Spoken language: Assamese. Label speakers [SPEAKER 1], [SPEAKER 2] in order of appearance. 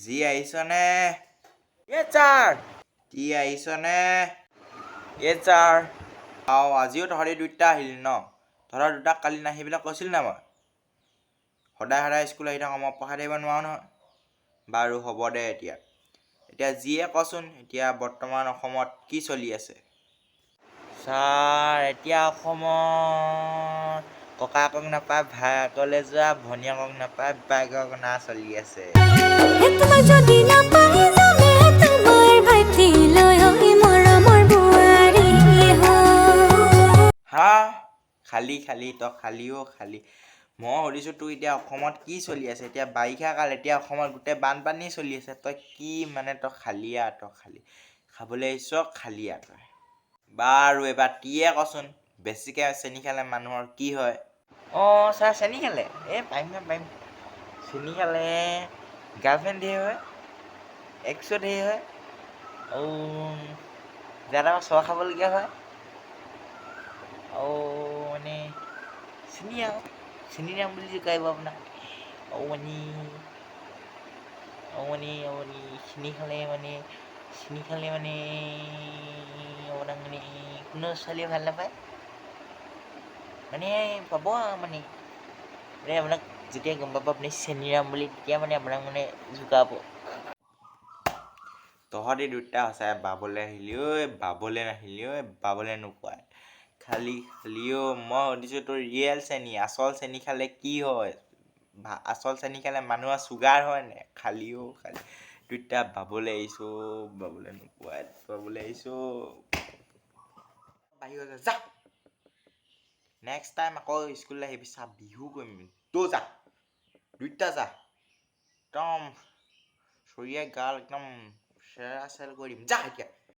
[SPEAKER 1] জি আহিছনে? য়েছ ছাৰ। টি আহিছনে? য়েছ ছাৰ। আজিও তহঁতি দুটা আহিলি ন? তহঁতৰ দুটাক কালি নাহিবলৈ কৈছিল না মই? সদায় স্কুল আহি থাক, মই পঢ়াই থাকিব নোৱাৰো নহয়। বাৰু হ'ব দে এতিয়া যিয়ে কচোন, এতিয়া বৰ্তমান অসমত কি চলি আছে? ছাৰ এতিয়া অসমত ককাকক নাপায় ভায়েকলৈ যোৱা, ভনীয়েকক নাপায় বায়েকক অনা চলি আছে। হা খালী তই খালীও খালী। মই সুধিছোঁ তোক এতিয়া অসমত কি চলি আছে? এতিয়া বাৰিষা কাল, এতিয়া অসমত গোটেই বানপানী চলি আছে। তই কি মানে তই খালীয়া, খাবলৈ আহিছ খালীয়া তই। বাৰু এইবাৰ টিয়ে কচোন, বেছিকৈ চেনি খালে মানুহৰ কি হয়? অঁ ছাৰ চেনি খালে? পাৰিম। চেনি খালে গাৰ্লফ্ৰেণ্ড ধেৰ হয়, এক্সো ধেৰ হয়, আৰু যাৰ চৰ খাবলগীয়া হয়, আৰু মানে চেনি নাম বুলি জোকাৰিব আপোনাক, আৰু চেনি খালে আপোনাক কোনো ছোৱালীয়ে ভাল নাপায়, পাব আৰু আপোনাক যেতিয়া গম পাব আপুনি চেনিৰাম বুলি, তেতিয়া আপোনাক জোকাব। তহঁতি দুটা সঁচাই বাবলৈ আহিলি ঐ, বাবলৈ নাহিলি ঐ, বাবলৈ নোকোৱাই খালি মই সুধিছোঁ তোৰ ৰিয়েল চেনি, আচল চেনি খালে কি হয়? আচল চেনি খালে মানুহৰ চুগাৰ হয় নে? খালি দুটা বাবলৈ আহিছোঁ, বাবলৈ নোকোৱাই বাবলৈ আহিছোঁ। বাহিৰত যা, নেক্সট টাইম আকৌ স্কুললৈ আহিবি চা, বিহু কৰিম তই যা, দুইটা যা, একদম চৰিয়াই গাল একদম চেৰা চেল কৰি দিম, যা এতিয়া।